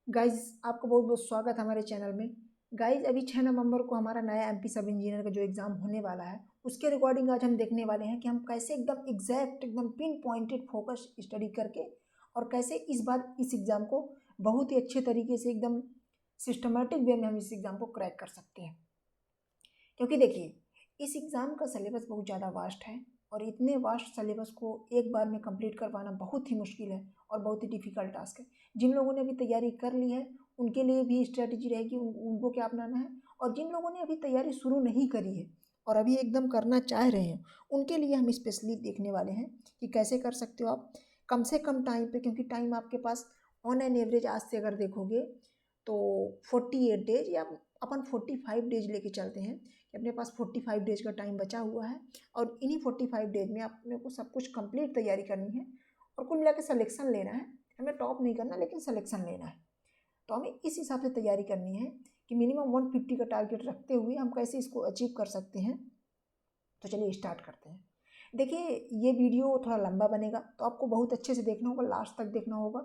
Guys आपका बहुत बहुत स्वागत है हमारे चैनल में। गाइज अभी 6 नवंबर को हमारा नया एमपी सब इंजीनियर का जो एग्ज़ाम होने वाला है उसके रिकॉर्डिंग आज हम देखने वाले हैं कि हम कैसे एकदम एग्जैक्ट एकदम पिन पॉइंटेड फोकस स्टडी करके और कैसे इस बार इस एग्ज़ाम को बहुत ही अच्छे तरीके से एकदम सिस्टमेटिक वे में हम इस एग्ज़ाम को क्रैक कर सकते हैं। क्योंकि देखिए इस एग्ज़ाम का सिलेबस बहुत ज़्यादा वास्ट है और इतने वास्ट सिलेबस को एक बार में कंप्लीट कर पाना बहुत ही मुश्किल है और बहुत ही डिफ़िकल्ट टास्क है। जिन लोगों ने अभी तैयारी कर ली है उनके लिए भी स्ट्रेटजी रहेगी उनको क्या अपनाना है, और जिन लोगों ने अभी तैयारी शुरू नहीं करी है और अभी एकदम करना चाह रहे हैं उनके लिए हम स्पेशली देखने वाले हैं कि कैसे कर सकते हो आप कम से कम टाइम पे। क्योंकि टाइम आपके पास ऑन एन एवरेज आज से अगर देखोगे तो 48 डेज या अपन 45 डेज लेके चलते हैं कि अपने पास 45 डेज का टाइम बचा हुआ है और इन्हीं 45 डेज में अपने को सब कुछ कंप्लीट तैयारी करनी है और कुल मिला के सलेक्शन लेना है। हमें टॉप नहीं करना लेकिन सलेक्शन लेना है, तो हमें इस हिसाब से तैयारी करनी है कि मिनिमम 150 का टारगेट रखते हुए हम कैसे इसको अचीव कर सकते हैं। तो चलिए स्टार्ट करते हैं। देखिए ये वीडियो थोड़ा लंबा बनेगा तो आपको बहुत अच्छे से देखना होगा, लास्ट तक देखना होगा।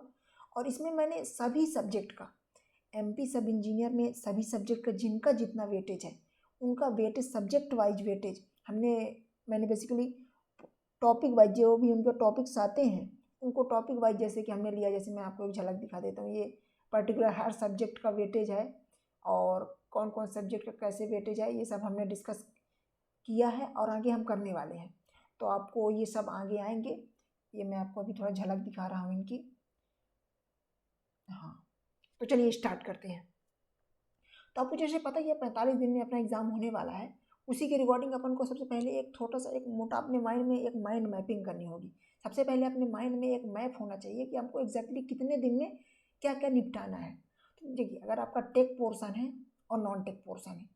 और इसमें मैंने सभी सब्जेक्ट का एमपी सब इंजीनियर में सभी सब्जेक्ट का जिनका जितना वेटेज है उनका वेटेज सब्जेक्ट वाइज वेटेज मैंने बेसिकली टॉपिक वाइज जो भी उनके टॉपिक्स आते हैं उनको टॉपिक वाइज जैसे कि हमने लिया, जैसे मैं आपको एक झलक दिखा देता हूँ। ये पर्टिकुलर हर सब्जेक्ट का वेटेज है और कौन कौन सब्जेक्ट का कैसे वेटेज है ये सब हमने डिस्कस किया है और आगे हम करने वाले हैं। तो आपको ये सब आगे आएंगे। ये मैं आपको अभी थोड़ा झलक दिखा रहा हूँ इनकी। हाँ, तो चलिए स्टार्ट करते हैं। तो आपको जैसे पता ही है 45 दिन में अपना एग्जाम होने वाला है। उसी के रिगार्डिंग अपन को सबसे पहले एक छोटा सा एक मोटा अपने माइंड में एक माइंड मैपिंग करनी होगी। सबसे पहले अपने माइंड में एक मैप होना चाहिए कि हमको एग्जैक्टली कितने दिन में क्या क्या निपटाना है। तो देखिए अगर आपका टेक पोर्सन है और नॉन टेक पोर्सन है,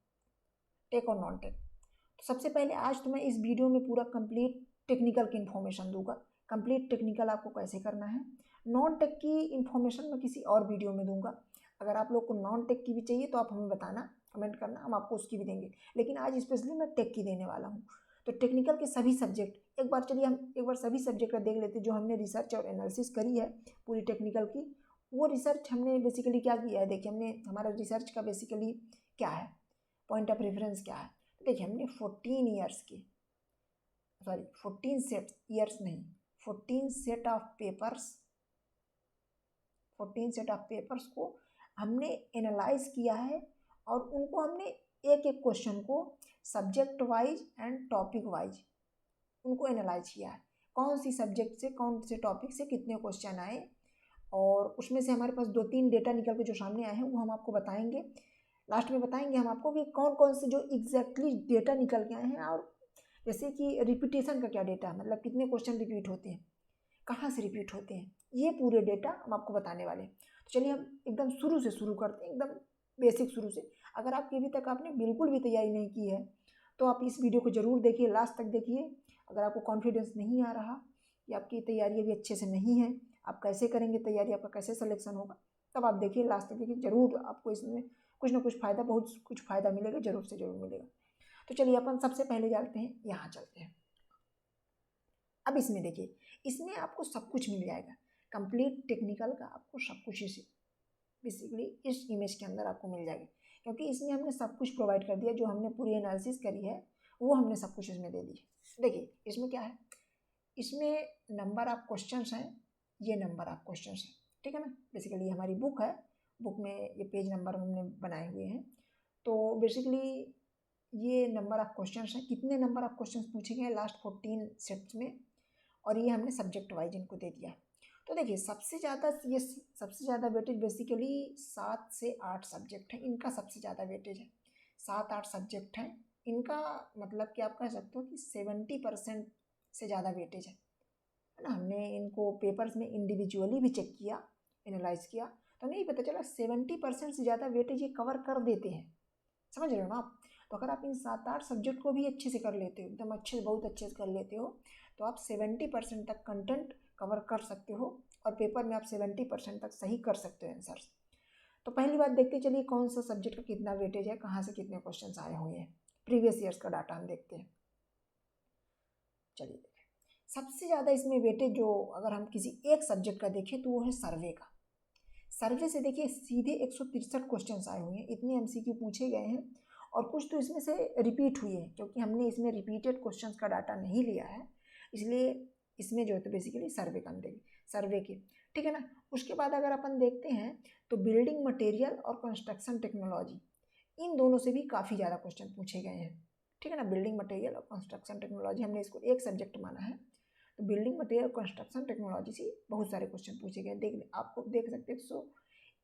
टेक और नॉन टेक, तो सबसे पहले आज तो मैं इस वीडियो में पूरा कंप्लीट टेक्निकल की इन्फॉर्मेशन दूंगा। कंप्लीट टेक्निकल आपको कैसे करना है। नॉन टेक की इन्फॉर्मेशन मैं किसी और वीडियो में दूंगा। अगर आप लोग को नॉन टेक की भी चाहिए तो आप हमें बताना, कमेंट करना, हम आपको उसकी भी देंगे। लेकिन आज स्पेशली मैं टेक की देने वाला हूँ। तो टेक्निकल के सभी सब्जेक्ट एक बार चलिए हम एक बार सभी सब्जेक्ट का देख लेते हैं जो हमने रिसर्च और एनालिसिस करी है पूरी टेक्निकल की। वो रिसर्च हमने बेसिकली क्या किया है, देखिए हमने हमारा रिसर्च का बेसिकली क्या है, पॉइंट ऑफ रेफरेंस क्या है। देखिए हमने 14 ईयर्स की 14 सेट ईयर्स नहीं 14 set of papers 14 set of papers को हमने एनालाइज किया है और उनको हमने एक एक क्वेश्चन को subject wise and topic wise उनको एनालाइज किया है। कौन सी सब्जेक्ट से कौन से टॉपिक से कितने क्वेश्चन आए और उसमें से हमारे पास 2-3 डेटा निकल के जो सामने आए हैं वो हम आपको बताएंगे। लास्ट में बताएंगे हम आपको कि कौन कौन से जो एग्जैक्टली डेटा निकल के आए हैं, और जैसे कि रिपीटेशन का क्या डेटा है, मतलब कितने क्वेश्चन रिपीट होते हैं, कहाँ से रिपीट होते हैं, ये पूरे डेटा हम आपको बताने वाले हैं। तो चलिए हम एकदम शुरू से शुरू करते हैं, एकदम बेसिक शुरू से। अगर आपकी अभी तक आपने बिल्कुल भी तैयारी नहीं की है तो आप इस वीडियो को ज़रूर देखिए, लास्ट तक देखिए। अगर आपको कॉन्फिडेंस नहीं आ रहा या आपकी तैयारी अभी अच्छे से नहीं है, आप कैसे करेंगे तैयारी, आपका कैसे सिलेक्शन होगा, तब आप देखिए, लास्ट तक देखिए, ज़रूर आपको इसमें कुछ ना कुछ फ़ायदा, बहुत कुछ फ़ायदा मिलेगा, ज़रूर से ज़रूर मिलेगा। तो चलिए अपन सबसे पहले जाते हैं, यहाँ चलते हैं। अब इसमें देखिए इसमें आपको सब कुछ मिल जाएगा, कंप्लीट टेक्निकल का आपको सब कुछ इसी बेसिकली इस इमेज के अंदर आपको मिल जाएगा। क्योंकि इसमें हमने सब कुछ प्रोवाइड कर दिया, जो हमने पूरी एनालिसिस करी है वो हमने सब कुछ इसमें दे दी। देखिए इसमें क्या है, इसमें नंबर ऑफ क्वेश्चंस हैं, ये नंबर ऑफ क्वेश्चंस हैं, ठीक है ना। बेसिकली हमारी बुक है, बुक में ये पेज नंबर हमने बनाए हुए हैं। तो बेसिकली ये नंबर ऑफ क्वेश्चंस हैं, कितने नंबर ऑफ क्वेश्चंस पूछे गए लास्ट 14 सेट्स में, और ये हमने सब्जेक्ट वाइज इनको दे दिया। तो देखिए सबसे ज़्यादा वेटेज बेसिकली 7 से 8 सब्जेक्ट हैं, इनका सबसे ज़्यादा वेटेज है। 7-8 सब्जेक्ट हैं इनका, मतलब कि आप कह सकते हो कि 70% से ज़्यादा वेटेज है ना। हमने इनको पेपर्स में इंडिविजुअली भी चेक किया, एनालाइज किया, तो हमें ये पता चला 70% से ज़्यादा वेटेज ये कवर कर देते हैं। समझ रहे हो ना आप। तो अगर आप इन 7-8 सब्जेक्ट को भी अच्छे से कर लेते हो, एकदम अच्छे, बहुत अच्छे से कर लेते हो, तो आप 70% तक कंटेंट कवर कर सकते हो और पेपर में आप 70% तक सही कर सकते हो आंसर्स। तो पहली बात देखते चलिए कौन सा सब्जेक्ट का कितना वेटेज है, कहाँ से कितने क्वेश्चन आए हुए हैं, प्रीवियस ईयर्स का डाटा हम देखते हैं। चलिए देखें सबसे ज़्यादा इसमें वेटेज जो अगर हम किसी एक सब्जेक्ट का देखें तो वो है सर्वे का। सर्वे से देखिए सीधे 163 क्वेश्चन आए हुए हैं, इतने एमसीक्यू पूछे गए हैं, और कुछ तो इसमें से रिपीट हुए हैं क्योंकि हमने इसमें रिपीटेड क्वेश्चंस का डाटा नहीं लिया है, इसलिए इसमें जो है तो बेसिकली सर्वे कर देंगे, सर्वे के, ठीक है ना। उसके बाद अगर अपन देखते हैं तो बिल्डिंग मटेरियल और कंस्ट्रक्शन टेक्नोलॉजी, इन दोनों से भी काफ़ी ज़्यादा क्वेश्चन पूछे गए हैं, ठीक है ना। बिल्डिंग मटेरियल और कंस्ट्रक्शन टेक्नोलॉजी हमने इसको एक सब्जेक्ट माना है, तो बिल्डिंग मटेरियल कंस्ट्रक्शन टेक्नोलॉजी से बहुत सारे क्वेश्चन पूछे गए। आपको देख सकते हैं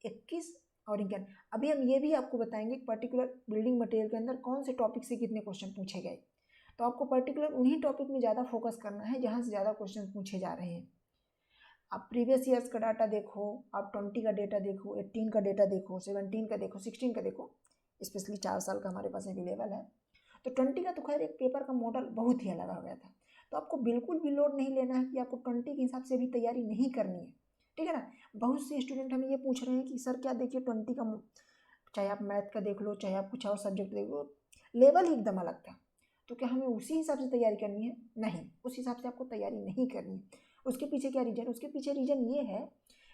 121 और इनके अभी हम ये भी आपको बताएंगे पर्टिकुलर बिल्डिंग मटेरियल के अंदर कौन से टॉपिक से कितने क्वेश्चन पूछे गए। तो आपको पर्टिकुलर उन्हीं टॉपिक में ज़्यादा फोकस करना है जहाँ से ज़्यादा क्वेश्चन पूछे जा रहे हैं। आप प्रीवियस ईयर्स का डाटा देखो, आप 20 का डेटा देखो, 18 का डेटा देखो, 17 का देखो, 16 का देखो, स्पेशली 4 साल का हमारे पास अवेलेबल है। तो 20 का तो खैर एक पेपर का मॉडल बहुत ही अलग हो गया था, तो आपको बिल्कुल भी लोड नहीं लेना है कि आपको 20 के हिसाब से भी तैयारी नहीं करनी है, ठीक है ना। बहुत से स्टूडेंट हमें ये पूछ रहे हैं कि सर क्या देखिए 20 का, चाहे आप मैथ का देख लो, चाहे आप कुछ और सब्जेक्ट देख लो, लेवल ही एकदम अलग था, तो क्या हमें उसी हिसाब से तैयारी करनी है? नहीं, उस हिसाब से आपको तैयारी नहीं करनी। उसके पीछे क्या रीज़न? उसके पीछे रीज़न ये है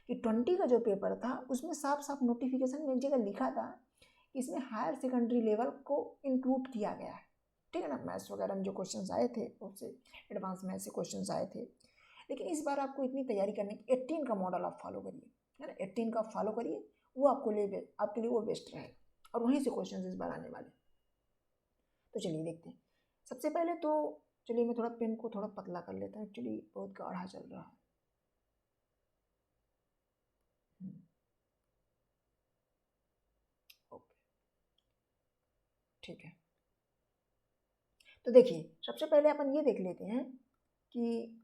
कि 20 का जो पेपर था उसमें साफ साफ नोटिफिकेशन में एक जगह लिखा था कि इसमें हायर सेकेंडरी लेवल को इंक्लूड किया गया है, ठीक है ना। मैथ्स वगैरह में जो क्वेश्चन आए थे उससे एडवांस मैथ्स से क्वेश्चन आए थे, लेकिन इस बार आपको इतनी तैयारी करने की 18 का मॉडल आप फॉलो करिए, है ना। 18 का फॉलो करिए, वो आपके लिए वो बेस्ट रहेगा, और वहीं से क्वेश्चन इस बार आने वाले। तो चलिए देखते हैं। सबसे पहले तो चलिए मैं थोड़ा पेन को थोड़ा पतला कर लेता हूँ, एक्चुअली बहुत गाढ़ा चल रहा है। ओके, ठीक है। तो देखिए सबसे पहले अपन ये देख लेते हैं कि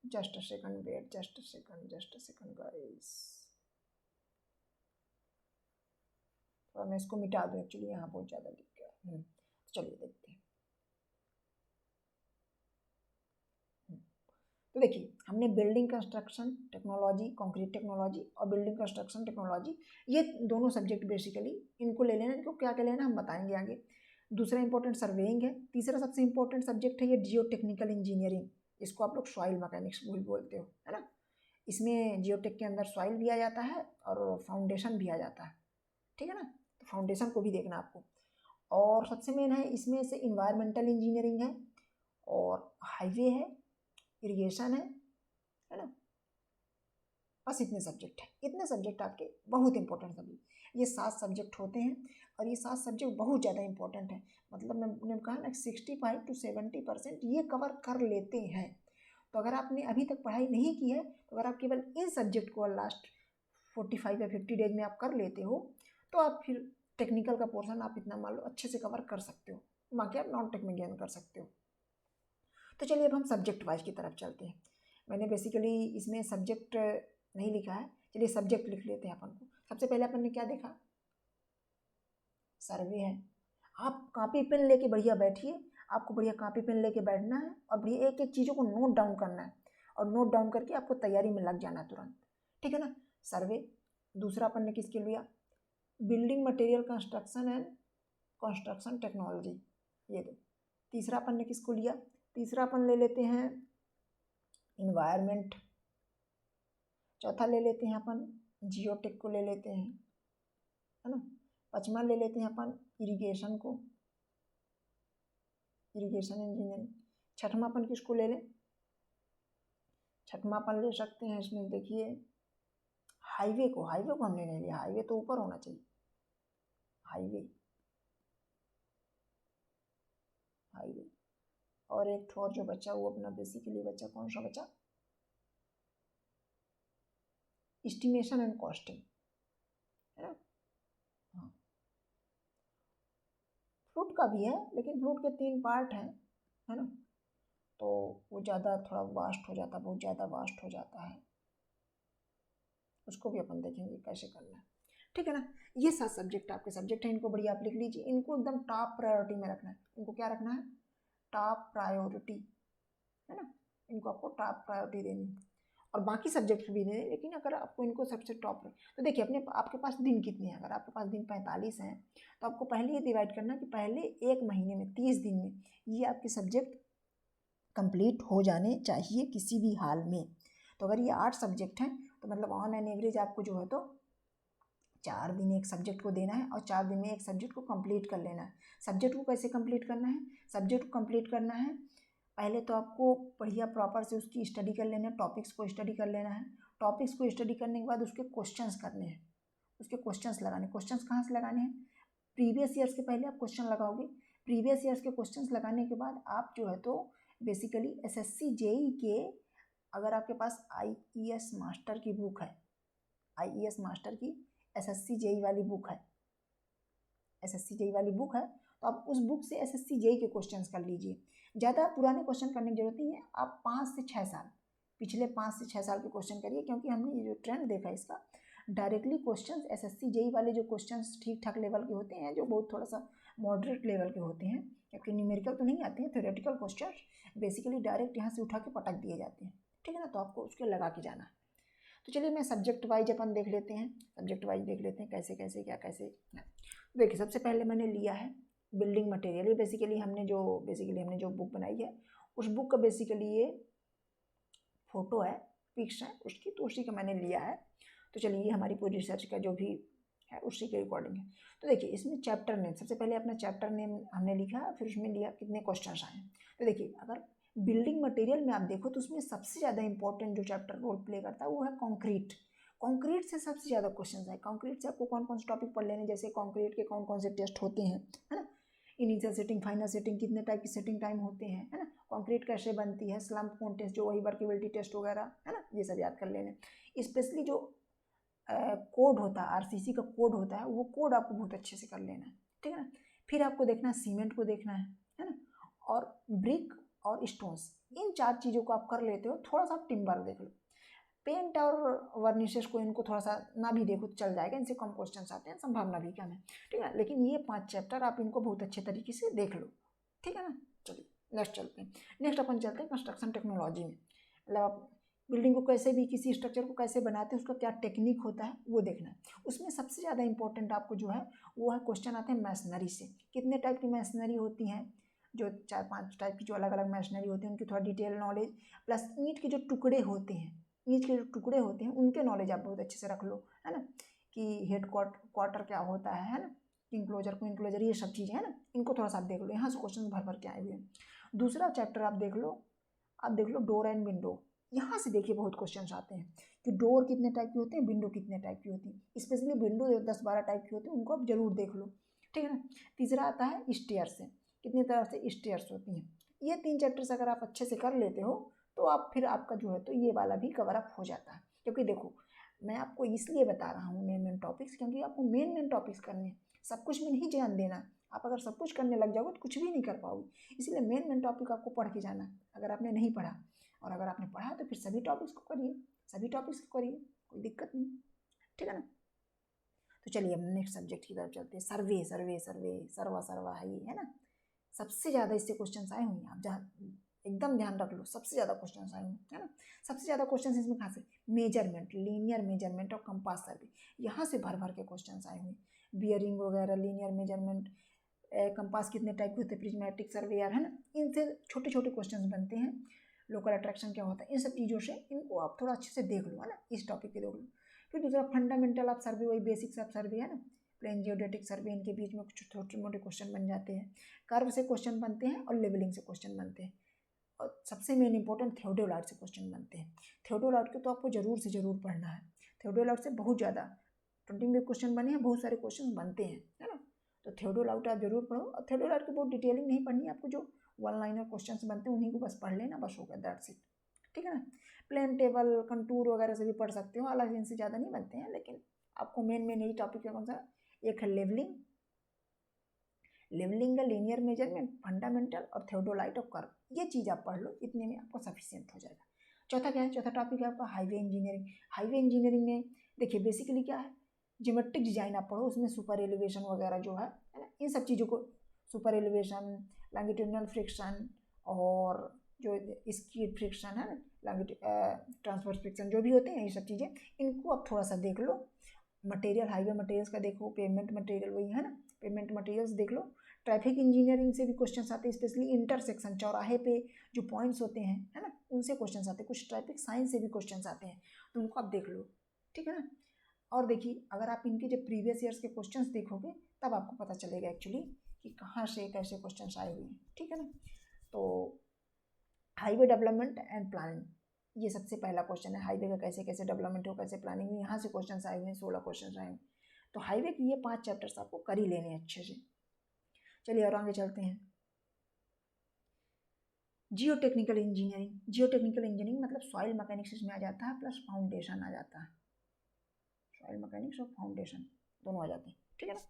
just a second wait, just a second guys, और मैं इसको मिटा दूँ, एक्चुअली यहाँ बहुत ज़्यादा दिख गया। चलिए देखते हैं। तो देखिए हमने building construction technology, concrete technology और बिल्डिंग कंस्ट्रक्शन टेक्नोलॉजी, ये दोनों सब्जेक्ट बेसिकली इनको ले लेना, इनको क्या क्या लेना हम बताएंगे आगे। दूसरा इंपॉर्टेंट सर्वेइंग है। तीसरा सबसे इंपॉर्टेंट सब्जेक्ट है ये जियो टेक्निकल इंजीनियरिंग, इसको आप लोग सॉइल मैकेनिक्स बोलते हो, है ना। इसमें जियोटेक के अंदर सॉइल भी आ जाता है और फाउंडेशन भी आ जाता है, ठीक है ना। तो फाउंडेशन को भी देखना आपको। और सबसे मेन है इसमें से इन्वायरमेंटल इंजीनियरिंग है, और हाईवे है, इरिगेशन है ना। बस इतने सब्जेक्ट हैं, इतने सब्जेक्ट आपके बहुत इंपॉर्टेंट सब्जेक्ट। ये 7 सब्जेक्ट होते हैं, और ये 7 सब्जेक्ट बहुत ज़्यादा इंपॉर्टेंट है। मतलब मैंने कहा ना 65 to 70% ये कवर कर लेते हैं। तो अगर आपने अभी तक पढ़ाई नहीं की है, तो अगर आप केवल इन सब्जेक्ट को लास्ट 45 या 50 डेज में आप कर लेते हो, तो आप फिर टेक्निकल का पोर्शन आप इतना मान लो अच्छे से कवर कर सकते हो, बाकी आप नॉन टेक में गेन कर सकते हो। तो चलिए अब हम सब्जेक्ट वाइज की तरफ चलते हैं। मैंने बेसिकली इसमें सब्जेक्ट नहीं लिखा है, चलिए सब्जेक्ट लिख लेते हैं अपन को। सबसे पहले अपन ने क्या देखा? सर्वे है। आप कॉपी पेन लेके बढ़िया बैठिए, आपको बढ़िया कॉपी पेन लेके बैठना है और बढ़िया एक एक चीज़ों को नोट डाउन करना है, और नोट डाउन करके आपको तैयारी में लग जाना तुरंत, ठीक है ना। सर्वे। दूसरा अपन ने किसके लिया? Building material construction and construction technology, ये दो। तीसरा अपन ने किसको लिया? तीसरा अपन ले लेते हैं इन्वायरमेंट। चौथा ले लेते हैं अपन जियोटेक को ले लेते हैं, है ना। पांचवा ले लेते हैं अपन इरिगेशन को, इरिगेशन इंजीनियरिंग। छठवां अपन किसको ले लें? छठवां अपन ले सकते हैं इसमें देखिए हाईवे को। हाईवे को हमने नहीं लिया, हाईवे तो ऊपर होना चाहिए। Highway, highway. और एक ठो और जो बचा वो अपना बेसिकली बचा, कौन सा बचा? एस्टिमेशन एंड कॉस्टिंग, है ना। हाँ, फ्रूट का भी है, लेकिन फ्रूट के 3 पार्ट हैं, है ना। तो वो ज़्यादा थोड़ा वास्ट हो जाता है, बहुत ज़्यादा वास्ट हो जाता है, उसको भी अपन देखेंगे कैसे करना है, ठीक है ना। ये 7 सब्जेक्ट आपके सब्जेक्ट हैं, इनको बढ़िया आप लिख लीजिए। इनको एकदम टॉप प्रायोरिटी में रखना है। इनको क्या रखना है? टॉप प्रायोरिटी, है ना। इनको आपको टॉप प्रायोरिटी देनी है, और बाकी सब्जेक्ट भी देने, लेकिन अगर आपको इनको सबसे टॉप, तो देखिए अपने आपके पास दिन कितने हैं? अगर आपके पास दिन 45 हैं, तो आपको पहले ये डिवाइड करना कि पहले एक महीने में 30 दिन में ये आपके सब्जेक्ट कंप्लीट हो जाने चाहिए किसी भी हाल में। तो अगर ये 8 सब्जेक्ट हैं तो मतलब ऑन एन एवरेज आपको जो है तो 4 दिन एक सब्जेक्ट को देना है और 4 दिन में एक सब्जेक्ट को कंप्लीट कर लेना है। सब्जेक्ट को कैसे कंप्लीट करना है? सब्जेक्ट को कंप्लीट करना है, पहले तो आपको बढ़िया प्रॉपर से उसकी स्टडी कर लेना है, टॉपिक्स को स्टडी कर लेना है। टॉपिक्स को स्टडी करने के बाद उसके क्वेश्चंस करने हैं, उसके क्वेश्चंस लगाने। क्वेश्चंस कहाँ से लगाने हैं? प्रीवियस ईयर्स के पहले आप क्वेश्चन लगाओगे। प्रीवियस ईयर्स के क्वेश्चंस लगाने के बाद आप जो है तो बेसिकली एसएससी जेई के, अगर आपके पास आईईएस मास्टर की बुक है, आईईएस मास्टर की एसएससी जेई वाली बुक है, एसएससी जेई वाली बुक है, तो आप उस बुक से एसएससी जेई के क्वेश्चंस कर लीजिए। ज़्यादा पुराने क्वेश्चन करने की जरूरत नहीं है, आप 5 से 6 साल, पिछले 5 से 6 साल के क्वेश्चन करिए, क्योंकि हमने ये जो ट्रेंड देखा है इसका, डायरेक्टली क्वेश्चंस एसएससी जेई वाले जो क्वेश्चंस ठीक ठाक लेवल के होते हैं, जो बहुत थोड़ा सा मॉडरेट लेवल के होते हैं, क्योंकि न्यूमेरिकल तो नहीं आते हैं, थ्योरेटिकल क्वेश्चन बेसिकली डायरेक्ट यहाँ से उठा के पटक दिए जाते हैं, ठीक है ना। तो आपको उसके लगा के जाना है। तो चलिए मैं सब्जेक्ट वाइज अपन देख लेते हैं, सब्जेक्ट वाइज देख लेते हैं कैसे कैसे क्या कैसे। देखिए सबसे पहले मैंने लिया है बिल्डिंग मटेरियल। ये बेसिकली हमने जो बुक बनाई है उस बुक का बेसिकली ये फोटो है, पिक्स है उसकी, तो उसी का मैंने लिया है। तो चलिए ये हमारी पूरी रिसर्च का जो भी है उसी के अकॉर्डिंग है। तो देखिए इसमें चैप्टर नेम, सबसे पहले अपना चैप्टर नेम हमने लिखा, फिर उसमें लिया कितने क्वेश्चन आए। तो देखिए अगर बिल्डिंग मटेरियल में आप देखो तो उसमें सबसे ज़्यादा इंपॉर्टेंट जो चैप्टर रोल प्ले करता है वो है कंक्रीट। कंक्रीट से सबसे ज़्यादा क्वेश्चन आए। कंक्रीट से आपको कौन कौन से टॉपिक पढ़ लेने, जैसे कंक्रीट के कौन कौन से टेस्ट होते हैं, है ना, इनिशियल सेटिंग, फाइनल सेटिंग, कितने टाइप की सेटिंग टाइम होते हैं, है ना, कंक्रीट कैसे बनती है, स्लम्प कोन टेस्ट जो वही वर्केबिलिटी टेस्ट वगैरह, है ना, ये सब याद कर लेने। स्पेशली जो कोड होता है, आरसीसी का कोड होता है, वो कोड आपको बहुत अच्छे से कर लेना है, ठीक है ना। फिर आपको देखना है सीमेंट को देखना है ना, और ब्रिक और स्टोन्स, इन 4 चीज़ों को आप कर लेते हो। थोड़ा सा टिम्बर देख लो, पेंट और वर्निशेस को इनको थोड़ा सा ना भी देखो तो चल जाएगा, इनसे कम क्वेश्चंस आते हैं, संभावना भी कम है, ठीक है। लेकिन ये 5 चैप्टर आप इनको बहुत अच्छे तरीके से देख लो, ठीक है ना। चलिए नेक्स्ट चलते हैं। नेक्स्ट अपन चलते हैं कंस्ट्रक्शन टेक्नोलॉजी में, मतलब आप बिल्डिंग को कैसे भी, किसी स्ट्रक्चर को कैसे बनाते हैं, उसका क्या टेक्निक होता है वो देखना है। उसमें सबसे ज़्यादा इंपॉर्टेंट आपको जो है वो है क्वेश्चन आते हैं मैसनरी से। कितने टाइप की मैसनरी होती हैं, जो 4-5 टाइप की जो अलग अलग मैसनरी होती हैं उनकी थोड़ा डिटेल नॉलेज, प्लस ईंट के जो टुकड़े होते हैं, ईंट के जो टुकड़े होते हैं उनके नॉलेज आप बहुत अच्छे से रख लो, है ना, कि हेड क्वार्टर क्या होता है ना, इंक्लोजर को इंक्लोजर, ये सब चीज़ें है ना, इनको थोड़ा सा आप देख लो, यहाँ से क्वेश्चन भर भर के आए हुए हैं। दूसरा चैप्टर आप देख लो डोर एंड विंडो। यहाँ से देखिए बहुत क्वेश्चंस आते हैं कि डोर कितने टाइप की होते हैं, विंडो कितने टाइप की होती है, स्पेशली विंडो 10-12 टाइप की होती है, उनको आप जरूर देख लो, ठीक है ना। तीसरा आता है स्टेयर्स से, कितने तरह से स्टेयर्स होती हैं। ये 3 चैप्टर्स अगर आप अच्छे से कर लेते हो तो आप फिर आपका जो है तो ये वाला भी कवर अप हो जाता है। क्योंकि देखो मैं आपको इसलिए बता रहा हूँ मेन टॉपिक्स, क्योंकि आपको मेन टॉपिक्स करने हैं, सब कुछ में नहीं ध्यान देना। आप अगर सब कुछ करने लग जाओगे तो कुछ भी नहीं कर पाओगे, इसलिए मेन टॉपिक आपको पढ़ के जाना। अगर आपने नहीं पढ़ा, और अगर आपने पढ़ा तो फिर सभी टॉपिक्स को करिए, सभी टॉपिक्स को करिए, कोई दिक्कत नहीं, ठीक है ना। तो चलिए हम नेक्स्ट सब्जेक्ट की तरफ चलते हैं। सर्वा है ये, है ना। सबसे ज़्यादा इससे क्वेश्चन आए हुए हैं, आप जहाँ एकदम ध्यान रख लो, सबसे ज़्यादा क्वेश्चन आए हुए हैं, है ना। सबसे ज़्यादा क्वेश्चन इसमें कहाँ से, मेजरमेंट, लीनियर मेजरमेंट और कंपास सर्वे, यहाँ से भर भर के क्वेश्चन आए हुए हैं। बियरिंग वगैरह, लीनियर मेजरमेंट, कंपास कितने टाइप के होते हैं, प्रिज्मेटिक सर्वेयर, है ना, इनसे छोटे छोटे क्वेश्चन बनते हैं। लोकल अट्रैक्शन क्या होता है, इन सब चीज़ों से इनको आप थोड़ा अच्छे से देख लो, है ना, इस टॉपिक के देख लो। फिर दूसरा फंडामेंटल ऑफ सर्वे, वही बेसिक्स ऑफ सर्वे, है ना, प्लेन जियोडेटिक सर्वे, इनके बीच में कुछ छोटे मोटे क्वेश्चन बन जाते हैं। कर्व से क्वेश्चन बनते हैं और लेवलिंग से क्वेश्चन बनते हैं, और सबसे मेन इंपॉर्टेंट थियोडोलाइट से क्वेश्चन बनते हैं। थियोडोलाइट को तो आपको जरूर से जरूर पढ़ना है, थियोडोलाइट से बहुत ज़्यादा 20 में क्वेश्चन बने हैं, बहुत सारे क्वेश्चन बनते हैं, है ना। तो थियोडोलाइट आप जरूर पढ़ो, और थियोडोलाइट की बहुत डिटेलिंग नहीं पढ़नी है आपको, जो 1 लाइनर क्वेश्चन बनते हैं उन्हीं को बस पढ़ लेना, बस हो गया, दैट्स इट, ठीक है ना। प्लेन टेबल, कंटूर वगैरह से भी पढ़ सकते हो, हालांकि इनसे ज़्यादा नहीं बनते हैं, लेकिन आपको मेन यही टॉपिक है। कौन सा, एक है लेवलिंग का लीनियर मेजरमेंट, फंडामेंटल और थियोडोलाइट ऑफ कर्व, ये चीज़ आप पढ़ लो, इतने में आपको सफिशिएंट हो जाएगा। चौथा क्या है, चौथा टॉपिक है आपका हाईवे इंजीनियरिंग। हाईवे इंजीनियरिंग में देखिए बेसिकली क्या है, ज्योमेट्रिक डिजाइन आप पढ़ो, उसमें सुपर एलिवेशन वगैरह जो है ना, इन सब चीज़ों को, सुपर एलिवेशन, लॉन्गिट्यूडिनल फ्रिक्शन, और जो स्कीड फ्रिक्शन है ना, ट्रांसवर्स फ्रिक्शन, जो भी होते हैं ये सब चीज़ें, इनको आप थोड़ा सा देख लो। मटेरियल, हाईवे मटेरियल्स का देखो, पेमेंट मटेरियल वही है ना, पेमेंट मटेरियल्स देख लो। ट्रैफिक इंजीनियरिंग से भी क्वेश्चंस आते हैं, स्पेशली इंटरसेक्शन, चौराहे पे जो पॉइंट्स होते हैं, है ना, उनसे क्वेश्चंस आते हैं। कुछ ट्रैफिक साइंस से भी क्वेश्चंस आते हैं, तो उनको आप देख लो, ठीक है ना। और देखिए, अगर आप इनके जब प्रीवियस ईयर्स के क्वेश्चंस देखोगे तब आपको पता चलेगा एक्चुअली कि कहाँ से कैसे क्वेश्चंस आए हुए हैं, ठीक है ना। तो हाईवे डेवलपमेंट एंड प्लानिंग, ये सबसे पहला क्वेश्चन है, हाईवे का कैसे कैसे डेवलपमेंट हो, कैसे प्लानिंग में, यहाँ से क्वेश्चन आए हुए हैं, 16 क्वेश्चन आए हैं। तो हाईवे की ये 5 चैप्टर्स आपको कर ही लेने अच्छे से। चलिए और आगे चलते हैं। जियो टेक्निकल इंजीनियरिंग, जियो टेक्निकल इंजीनियरिंग मतलब सॉइल मैकेनिक्स इसमें आ जाता है, प्लस फाउंडेशन आ जाता है, सॉइल मैकेनिक्स और फाउंडेशन दोनों आ जाते हैं, ठीक है ना।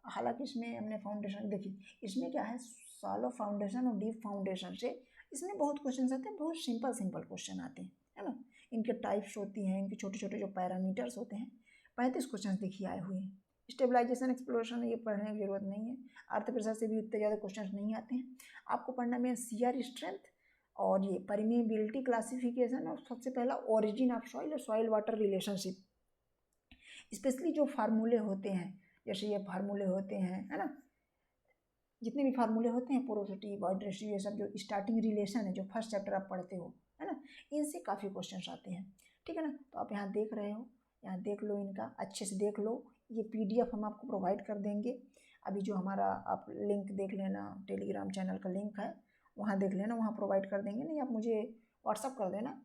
हालांकि इसमें हमने फाउंडेशन देखी, इसमें क्या है, सॉलो फाउंडेशन और डीप फाउंडेशन से इसमें बहुत क्वेश्चन आते हैं, बहुत सिंपल सिंपल क्वेश्चन आते हैं, है ना। इनके टाइप्स होती हैं, इनके छोटे छोटे जो पैरामीटर्स होते हैं, 35 क्वेश्चन देखिए आए हुए हैं। स्टेबलाइजेशन एक्सप्लोरेशन ये पढ़ने की जरूरत नहीं है, अर्थ प्रेशर से भी उतने ज़्यादा क्वेश्चन नहीं आते हैं। आपको पढ़ना में सीआर स्ट्रेंथ और ये परमेबिलिटी क्लासिफिकेशन और सबसे पहला ओरिजिन ऑफ सॉइल और सॉइल वाटर रिलेशनशिप, स्पेशली जो फार्मूले होते हैं, जैसे ये फार्मूले होते हैं, है ना, जितने भी फार्मूले होते हैं, पोरोसिटी, वॉइड रेशियो, ये सब जो स्टार्टिंग रिलेशन है, जो फर्स्ट चैप्टर आप पढ़ते हो, है ना, इनसे काफ़ी क्वेश्चन आते हैं, ठीक है ना। तो आप यहाँ देख रहे हो, यहाँ देख लो, इनका अच्छे से देख लो। ये PDF हम आपको प्रोवाइड कर देंगे, अभी जो हमारा आप लिंक देख लेना, टेलीग्राम चैनल का लिंक है, वहाँ देख लेना, वहाँ प्रोवाइड कर देंगे। नहीं, आप मुझे व्हाट्सअप कर देना,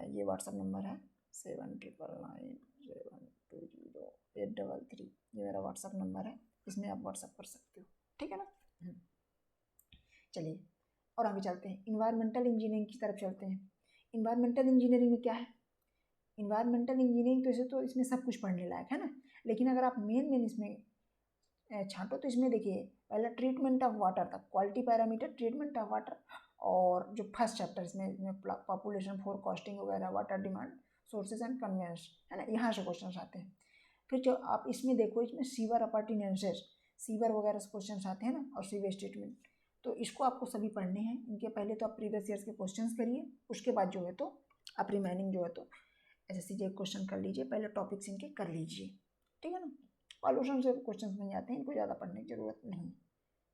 ये व्हाट्सअप नंबर है 7999720833, ये मेरा व्हाट्सअप नंबर है, इसमें आप व्हाट्सअप कर सकते हो, ठीक है ना। चलिए और आगे चलते हैं, इन्वायरमेंटल इंजीनियरिंग की तरफ चलते हैं। इन्वायरमेंटल इंजीनियरिंग में क्या है, इन्वायरमेंटल इंजीनियरिंग तो इसे तो इसमें सब कुछ पढ़ने लायक है ना, लेकिन अगर आप मेन इसमें छांटो तो इसमें देखिए, पहला ट्रीटमेंट ऑफ वाटर था, quality parameter, treatment of water, और जो फर्स्ट चैप्टर इसमें पॉपुलेशन फोरकास्टिंग वगैरह, water demand, sources and conveyance, है ना, यहाँ से क्वेश्चन आते हैं। फिर जो आप इसमें देखो, इसमें सीवर अपर्टिनेंसेस, सीवर वगैरह से क्वेश्चन आते हैं ना, और सीवेज ट्रीटमेंट, तो इसको आपको सभी पढ़ने हैं। इनके पहले तो आप प्रीवियस ईयर्स के क्वेश्चंस करिए, उसके बाद जो है तो आप रिमेनिंग जो है तो SSC जे क्वेश्चन कर लीजिए, पहले टॉपिक्स इनके कर लीजिए, ठीक है ना। पॉल्यूशन से क्वेश्चन बन जाते हैं, इनको ज़्यादा पढ़ने की जरूरत नहीं,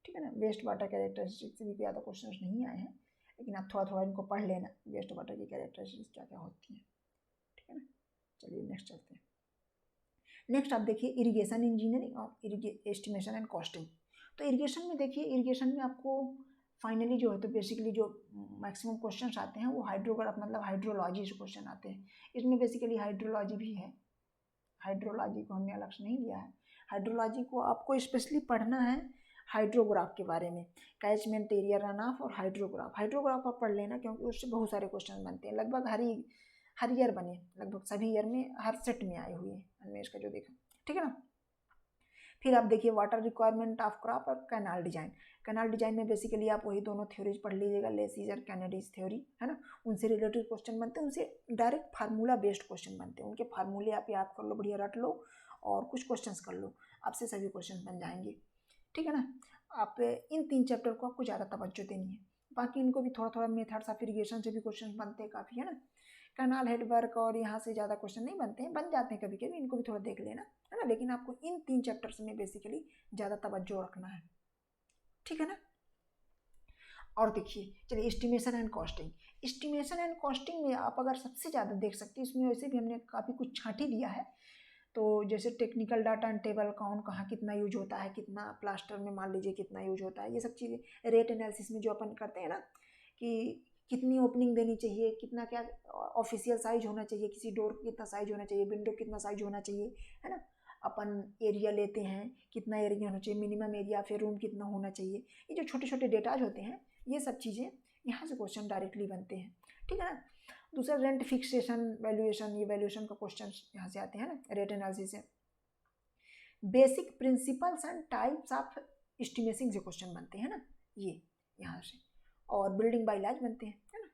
ठीक है ना। वेस्ट वाटर कैरेक्टरिस्टिक्स से भी ज़्यादा क्वेश्चन नहीं आए हैं, लेकिन आप थोड़ा थोड़ा इनको पढ़ लेना, वेस्ट वाटर की कैरेक्टरिस्टिक्स क्या क्या होती हैं, ठीक है ना। चलिए नेक्स्ट चलते हैं। नेक्स्ट आप देखिए इरिगेशन इंजीनियरिंग और एस्टिमेशन एंड कॉस्टिंग। तो इरिगेशन में देखिए, इरिगेशन में आपको फाइनली जो है तो बेसिकली जो मैक्सिमम क्वेश्चंस आते हैं वो हाइड्रोग्राफ मतलब हाइड्रोलॉजी से क्वेश्चन आते हैं। इसमें बेसिकली हाइड्रोलॉजी भी है, हाइड्रोलॉजी को हमने अलग से नहीं लिया है। हाइड्रोलॉजी को आपको स्पेशली पढ़ना है हाइड्रोग्राफ के बारे में, कैचमेंट एरिया, रन ऑफ और हाइड्रोग्राफ। हाइड्रोग्राफ आप पढ़ लेना, क्योंकि उससे बहुत सारे क्वेश्चन बनते हैं, लगभग हर ईयर बने, लगभग सभी ईयर में, हर सेट में आए हुए हैं हमने इसका जो देखा, ठीक है ना। फिर आप देखिए वाटर रिक्वायरमेंट ऑफ क्रॉप और कैनाल डिजाइन। कैनाल डिजाइन में बेसिकली आप वही दोनों थ्योरीज पढ़ लीजिएगा, लेसीज और कैनेडीज थ्योरी, है ना, उनसे रिलेटेड क्वेश्चन बनते हैं, उनसे डायरेक्ट फार्मूला बेस्ड क्वेश्चन बनते हैं, उनके फार्मूले आप याद कर लो, बढ़िया रट लो और कुछ क्वेश्चन कर लो, आपसे सभी क्वेश्चन बन जाएंगे, ठीक है ना। आप इन 3 चैप्टर को आपको ज़्यादा तवज्जो देनी है, बाकी इनको भी थोड़ा थोड़ा मेथड्स ऑफ इरिगेशन से भी क्वेश्चन बनते हैं काफ़ी, है ना। कैनाल हेडवर्क और यहाँ से ज़्यादा क्वेश्चन नहीं बनते हैं, बन जाते हैं कभी कभी, इनको भी थोड़ा देख लेना, है ना, लेकिन आपको इन 3 चैप्टर्स में बेसिकली ज़्यादा तवज्जो रखना है, ठीक है ना। और देखिए, चलिए estimation and costing. Estimation and costing में आप अगर सबसे ज़्यादा देख सकते हैं, इसमें वैसे भी हमने काफ़ी कुछ छाँट ही दिया है, तो जैसे टेक्निकल डाटा एंड टेबल, कौन कहाँ कितना यूज होता है, कितना प्लास्टर में मान लीजिए कितना यूज होता है, ये सब चीज़ें रेट एनालिसिस में जो अपन करते हैं ना, कि कितनी ओपनिंग देनी चाहिए, कितना क्या ऑफिशियल साइज होना चाहिए, किसी डोर कितना साइज होना चाहिए, विंडो कितना साइज होना चाहिए, है ना। अपन एरिया लेते हैं, कितना एरिया होना चाहिए, मिनिमम एरिया, फिर रूम कितना होना चाहिए, ये जो छोटे छोटे डेटाज होते हैं, ये सब चीज़ें यहाँ से क्वेश्चन डायरेक्टली बनते हैं, ठीक है ना। दूसरा रेंट फिक्सेशन वैल्यूएशन, ये वैल्यूएशन का क्वेश्चन यहाँ से आते हैं ना, रेट एनालिसिस से। Basic principles and types of estimation से क्वेश्चन बनते हैं ना, ये यहाँ से। और बिल्डिंग बाय लॉज बनते हैं, है ना,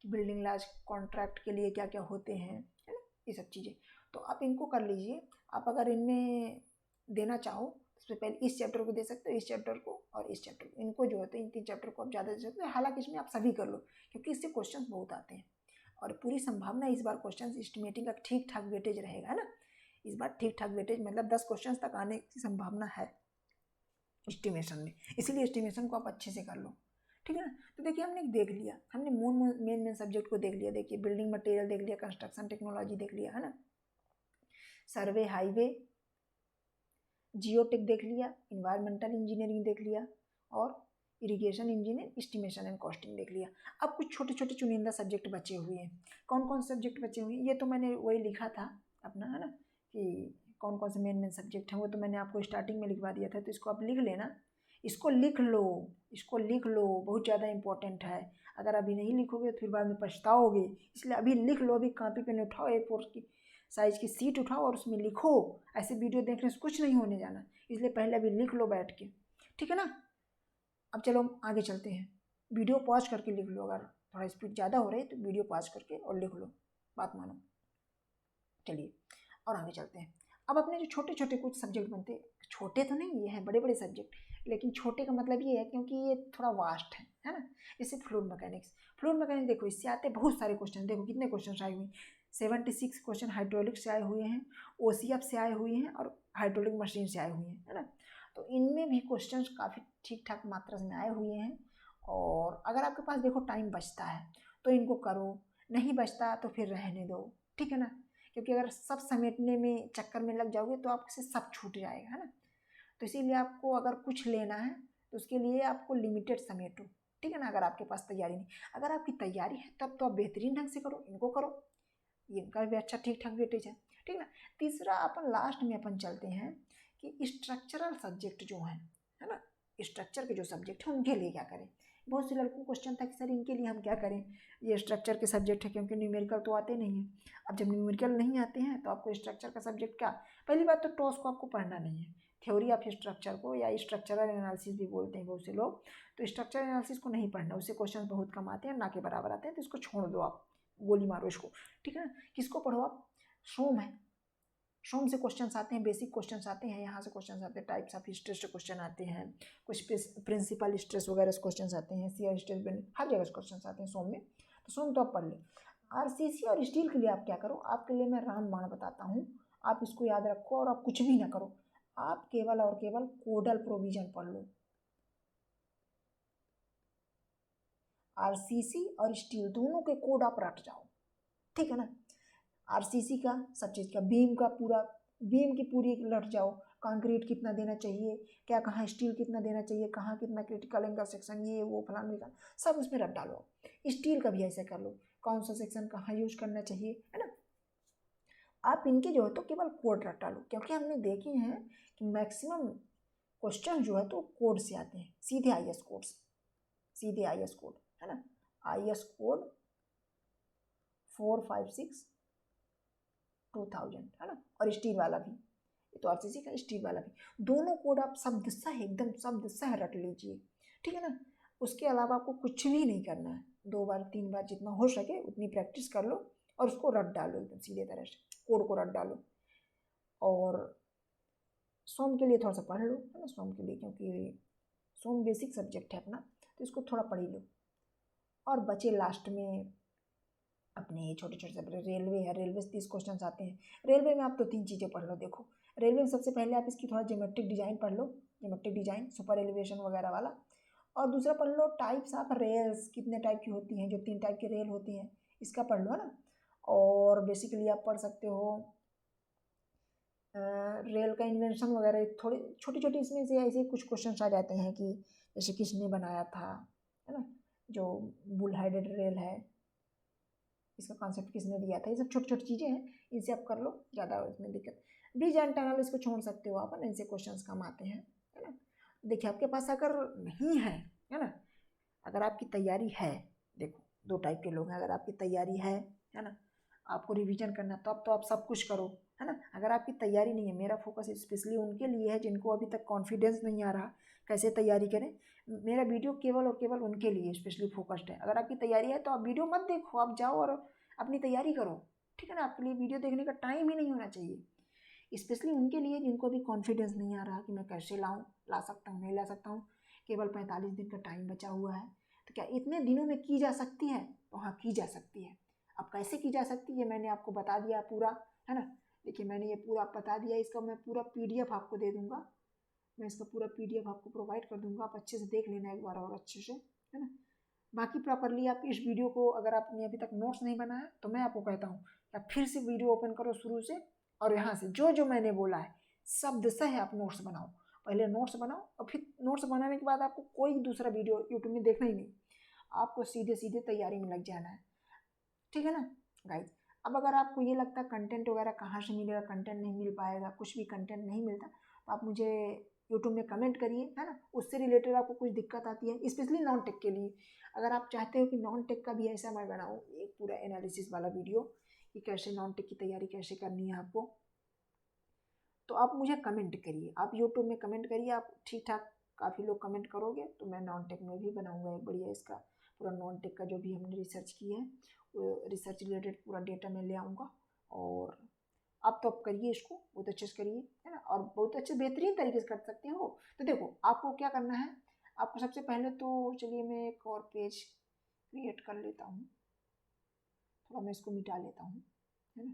कि बिल्डिंग लॉज कॉन्ट्रैक्ट के लिए क्या क्या होते हैं, है ना, ये सब चीज़ें। तो आप इनको कर लीजिए। आप अगर इनमें देना चाहो सबसे पहले इस चैप्टर को दे सकते हो, इस चैप्टर को और इस चैप्टर को, इनको जो होते हैं इन 3 चैप्टर को आप ज़्यादा दे सकते हो। हालांकि इसमें आप सभी कर लो, क्योंकि इससे क्वेश्चन बहुत आते हैं, और पूरी संभावना इस बार क्वेश्चन एस्टिमेटिंग का ठीक ठाक वेटेज रहेगा, है ना। इस बार ठीक ठाक वेटेज मतलब 10 क्वेश्चन तक आने की संभावना है, एस्टिमेशन में, इसीलिए एस्टिमेशन को आप अच्छे से कर लो, ठीक है ना। तो देखिए हमने देख लिया, हमने मेन मेन सब्जेक्ट को देख लिया। देखिए बिल्डिंग मटेरियल देख लिया, कंस्ट्रक्शन टेक्नोलॉजी देख लिया, है ना, सर्वे हाईवे, जियोटेक देख लिया, इन्वायरमेंटल इंजीनियरिंग देख लिया, और irrigation engineer, estimation and costing देख लिया। अब कुछ छोटे छोटे चुनिंदा सब्जेक्ट बचे हुए हैं। कौन कौन से सब्जेक्ट बचे हुए हैं, ये तो मैंने वही लिखा था अपना, है ना, कि कौन कौन से मेन मेन सब्जेक्ट हैं, वो तो मैंने आपको स्टार्टिंग में लिखवा दिया था। तो इसको आप लिख लेना, इसको लिख लो, इसको लिख लो, बहुत ज़्यादा इंपॉर्टेंट है। अगर अभी नहीं लिखोगे तो फिर बाद में पछताओगे, इसलिए अभी लिख लो। अभी कॉपी पेन उठाओ, A4 की साइज की सीट उठाओ और उसमें लिखो। ऐसे वीडियो देखने से कुछ नहीं होने जाना, इसलिए पहले अभी लिख लो बैठ के, ठीक है ना। अब चलो हम आगे चलते हैं। वीडियो पॉज करके लिख लो, अगर थोड़ा स्पीड ज़्यादा हो रही है तो वीडियो पॉज करके और लिख लो, बात मानो। चलिए और आगे चलते हैं। अब अपने जो छोटे छोटे कुछ सब्जेक्ट बनते हैं, छोटे तो नहीं, ये हैं बड़े बड़े सब्जेक्ट, लेकिन छोटे का मतलब ये है क्योंकि ये थोड़ा वास्ट है ना। जैसे फ्लूइड मैकेनिक्स, फ्लूइड मैकेनिक्स देखो, इससे आते बहुत सारे क्वेश्चन। देखो कितने क्वेश्चन आए हुए हैं, 76 क्वेश्चन हाइड्रोलिक से आए हुए हैं, OCF से आए हुए हैं, और हाइड्रोलिक मशीन से आए हुए हैं, है ना। तो इनमें भी क्वेश्चन काफ़ी ठीक ठाक मात्रा में आए हुए हैं। और अगर आपके पास देखो टाइम बचता है तो इनको करो, नहीं बचता तो फिर रहने दो, ठीक है ना। क्योंकि अगर सब समेटने में चक्कर में लग जाओगे तो आपसे सब छूट जाएगा, है ना। तो इसीलिए आपको अगर कुछ लेना है तो उसके लिए आपको लिमिटेड समेटो, ठीक है ना। अगर आपके पास तैयारी नहीं, अगर आपकी तैयारी है तब तो आप बेहतरीन ढंग से करो, इनको करो, इनका भी अच्छा ठीक ठाक वेटेज है, ठीक ना। तीसरा अपन लास्ट में अपन चलते हैं कि स्ट्रक्चरल सब्जेक्ट जो है ना, स्ट्रक्चर के जो सब्जेक्ट हैं उनके लिए क्या करें। बहुत से लड़कों को क्वेश्चन था कि सर इनके लिए हम क्या करें, ये स्ट्रक्चर के सब्जेक्ट है, क्योंकि न्यूमेरिकल तो आते नहीं हैं। अब जब न्यूमेरिकल नहीं आते हैं तो आपको स्ट्रक्चर का सब्जेक्ट क्या, पहली बात तो टॉस को आपको पढ़ना नहीं है, थ्योरी ऑफ स्ट्रक्चर को, या स्ट्रक्चरल एनालिसिस भी बोलते हैं बहुत से लोग, तो स्ट्रक्चर एनालिसिस को नहीं पढ़ना, उससे क्वेश्चन बहुत कम आते हैं, ना के बराबर आते हैं, तो इसको छोड़ दो आप, गोली मारो इसको, ठीक है ना। किसको पढ़ो आप, सोम है, सोम से क्वेश्चंस आते हैं, बेसिक क्वेश्चंस आते हैं, यहाँ से क्वेश्चंस आते हैं, टाइप्स ऑफ स्ट्रेस से क्वेश्चन आते हैं, कुछ प्रिंसिपल स्ट्रेस वगैरह से क्वेश्चंस आते हैं, शियर स्ट्रेस, हर जगह से क्वेश्चंस आते हैं सोम में। तो सोम तो आप पढ़ ले। RCC और स्टील के लिए आप क्या करो, आपके लिए मैं रामबाण बताता हूँ, आप इसको याद रखो और आप कुछ भी ना करो, आप केवल और केवल कोडल प्रोविजन पढ़ लो। RCC और स्टील दोनों के कोड आप रट जाओ, ठीक है ना। RCC का सब चीज़ का, बीम का पूरा, बीम की पूरी लट जाओ, कंक्रीट कितना देना चाहिए, क्या कहाँ स्टील कितना देना चाहिए, कहाँ कितना क्रिटिकल एंगल सेक्शन, ये वो फलान का सब उसमें रट डालो। स्टील का भी ऐसे कर लो, कौन सा सेक्शन कहाँ यूज करना चाहिए, है ना। आप इनके जो है तो केवल कोड रट डालो, क्योंकि हमने देखे हैं कि मैक्सिमम क्वेश्चन जो है तो कोड से आते हैं, सीधे IS कोड से, सीधे IS कोड, है ना। IS कोड 456/2000, है ना। और स्टील वाला भी, तो RCC का स्टील वाला भी, दोनों कोड आप शब्द सह एकदम शब्द सह रट लीजिए, ठीक है ना। उसके अलावा आपको कुछ भी नहीं करना है, 2 बार 3 बार जितना हो सके उतनी प्रैक्टिस कर लो और उसको रट डालो एकदम सीधे तरह से, कोड को रट डालो। और सोम के लिए थोड़ा सा पढ़ लो, है ना, सोम के लिए, क्योंकि सोम बेसिक सब्जेक्ट है अपना, तो इसको थोड़ा पढ़ ही लो। और बचे लास्ट में अपने छोटे छोटे सब्जेक्ट, रेलवे है, रेलवे से 30 क्वेश्चन आते हैं। रेलवे में आप तो 3 चीज़ें पढ़ लो। देखो रेलवे में सबसे पहले आप इसकी थोड़ा ज्योमेट्रिक डिजाइन पढ़ लो, ज्योमेट्रिक डिजाइन, सुपर एलिवेशन वगैरह वाला। और दूसरा पढ़ लो टाइप्स ऑफ रेल्स, कितने टाइप की होती हैं, जो 3 टाइप की रेल होती हैं, इसका पढ़ लो, है ना। और बेसिकली आप पढ़ सकते हो रेल का इन्वेंशन वगैरह, थोड़ी छोटी छोटी इसमें से ऐसे कुछ क्वेश्चन आ जाते हैं कि जैसे किसने बनाया था, है ना, जो बुल हेडेड रेल है, इसका कॉन्सेप्ट किसने दिया था, ये सब छोटी छोटी चीज़ें हैं, इनसे आप कर लो, ज़्यादा इसमें दिक्कत। ब्रिज एंड टनल इसको छोड़ सकते हो आप, है ना, इनसे क्वेश्चंस कम आते हैं, है ना। देखिए आपके पास अगर नहीं है ना, अगर आपकी तैयारी है, देखो 2 टाइप के लोग हैं, अगर आपकी तैयारी है ना, आपको रिवीजन करना, तो अब तो आप सब कुछ करो, है ना। अगर आपकी तैयारी नहीं है, मेरा फोकस स्पेशली उनके लिए है जिनको अभी तक कॉन्फिडेंस नहीं आ रहा कैसे तैयारी करें, मेरा वीडियो केवल और केवल उनके लिए स्पेशली फोकस्ड है। अगर आपकी तैयारी है तो आप वीडियो मत देखो, आप जाओ और अपनी तैयारी करो, ठीक है ना। आपके लिए वीडियो देखने का टाइम ही नहीं होना चाहिए, स्पेशली उनके लिए जिनको भी कॉन्फिडेंस नहीं आ रहा कि मैं कैसे लाऊं, ला सकता हूँ नहीं ला सकता हूँ, केवल 45 दिन का टाइम बचा हुआ है, तो क्या इतने दिनों में की जा सकती है, तो हाँ की जा सकती है। अब कैसे की जा सकती है मैंने आपको बता दिया पूरा, है ना। देखिए मैंने ये पूरा बता दिया, इसका मैं पूरा PDF आपको दे दूंगा, मैं इसका पूरा PDF आपको प्रोवाइड कर दूंगा, आप अच्छे से देख लेना एक बार और अच्छे से, है ना। बाकी प्रॉपरली आप इस वीडियो को, अगर आपने अभी तक नोट्स नहीं बनाया तो मैं आपको कहता हूँ कि आप फिर से वीडियो ओपन करो शुरू से, और यहाँ से जो जो मैंने बोला है शब्द सह आप नोट्स बनाओ। पहले नोट्स बनाओ और फिर नोट्स बनाने के बाद आपको कोई दूसरा वीडियो यूट्यूब में देखना ही नहीं, आपको सीधे सीधे तैयारी में लग जाना है, ठीक है ना गाइज। अब अगर आपको ये लगता है कंटेंट वगैरह कहाँ से मिलेगा, कंटेंट नहीं मिल पाएगा, कुछ भी कंटेंट नहीं मिलता, तो आप मुझे यूट्यूब में कमेंट करिए, है ना। उससे रिलेटेड आपको कुछ दिक्कत आती है, स्पेशली नॉन टेक के लिए, अगर आप चाहते हो कि नॉन टेक का भी ऐसा मैं बनाऊँ एक पूरा एनालिसिस वाला वीडियो कि कैसे नॉन टेक की तैयारी कैसे करनी है आपको, तो आप मुझे कमेंट करिए, आप यूट्यूब में कमेंट करिए, आप ठीक ठाक काफ़ी लोग कमेंट करोगे तो मैं नॉन टेक में भी बनाऊँगा एक बढ़िया इसका पूरा नॉन टेक का जो भी हमने रिसर्च की है वो रिसर्च रिलेटेड पूरा डेटा मैं ले आऊँगा। और आप तो आप करिए इसको, बहुत अच्छे से करिए, है ना, और बहुत अच्छे बेहतरीन तरीके से कर सकते हो। तो देखो आपको क्या करना है, आपको सबसे पहले तो चलिए मैं एक और पेज क्रिएट कर लेता हूँ, थोड़ा मैं इसको मिटा लेता हूँ, है ना।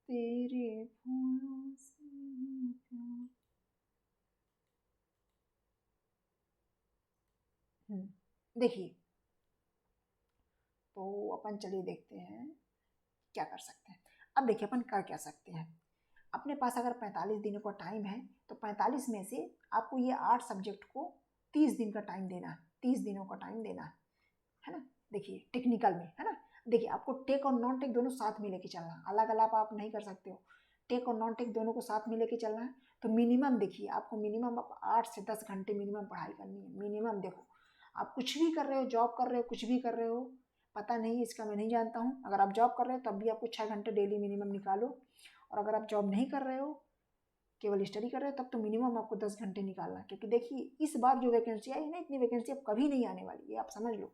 तेरे फूलों से प्यार। देखिए, तो अपन चलिए देखते हैं क्या कर सकते हैं। अब देखिए अपन कर क्या सकते हैं, अपने पास अगर 45 दिनों का टाइम है तो 45 में से आपको ये 8 सब्जेक्ट को 30 दिन का टाइम देना है, 30 दिनों का टाइम देना है ना। देखिए टेक्निकल में, है ना, देखिए आपको टेक और नॉन टेक दोनों साथ में लेके चलना है, अलग अलग आप नहीं कर सकते हो, टेक और नॉन टेक दोनों को साथ में लेके चलना है। तो मिनिमम देखिए आपको मिनिमम आप 8 से 10 घंटे मिनिमम पढ़ाई करनी है, मिनिमम। देखो आप कुछ भी कर रहे हो, जॉब कर रहे हो, कुछ भी कर रहे हो, पता नहीं इसका मैं नहीं जानता हूँ, अगर आप जॉब कर रहे हो तब भी आपको 6 घंटे डेली मिनिमम निकालो, और अगर आप जॉब नहीं कर रहे हो केवल स्टडी कर रहे हो तब तो मिनिमम आपको 10 घंटे निकालना है। क्योंकि देखिए इस बार जो वैकेंसी आई है ना, इतनी वैकेंसी अब कभी नहीं आने वाली, ये आप समझ लो।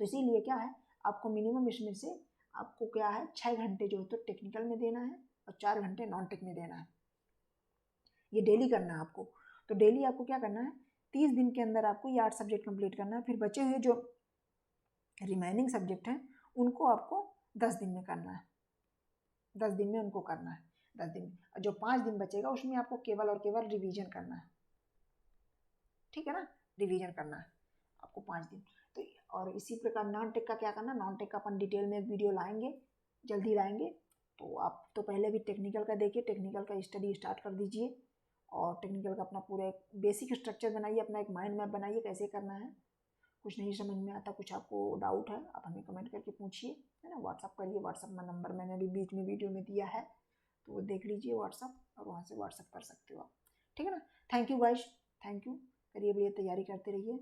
तो इसीलिए क्या है, आपको मिनिमम इसमें से आपको क्या है 6 घंटे जो है तो टेक्निकल में देना है और 4 घंटे नॉन टेक में देना है, ये डेली करना है आपको। तो डेली आपको क्या करना है, 30 दिन के अंदर आपको ये 8 सब्जेक्ट कंप्लीट करना है, फिर बचे हुए जो रिमेनिंग सब्जेक्ट हैं उनको आपको 10 दिन में करना है, 10 दिन में उनको करना है, 10 दिन में। और जो 5 दिन बचेगा उसमें आपको केवल और केवल रिवीजन करना है, ठीक है ना, रिवीजन करना है आपको 5 दिन। तो और इसी प्रकार नॉन टेक का क्या करना, नॉन टेक का अपन डिटेल में एक वीडियो लाएंगे, जल्दी लाएंगे। तो आप तो पहले भी टेक्निकल का देखिए, टेक्निकल का स्टडी स्टार्ट कर दीजिए, और टेक्निकल का अपना पूरा एक बेसिक स्ट्रक्चर बनाइए, अपना एक माइंड मैप बनाइए कैसे करना है। कुछ नहीं समझ में आता, कुछ आपको डाउट है, आप हमें कमेंट करके पूछिए, है ना, व्हाट्सअप करिए, व्हाट्सअप में नंबर मैंने अभी बीच में वीडियो में दिया है, तो वो देख लीजिए व्हाट्सअप, और वहाँ से व्हाट्सअप कर सकते हो आप, ठीक है ना। Thank you guys, thank you, करिए बढ़िया तैयारी करते रहिए।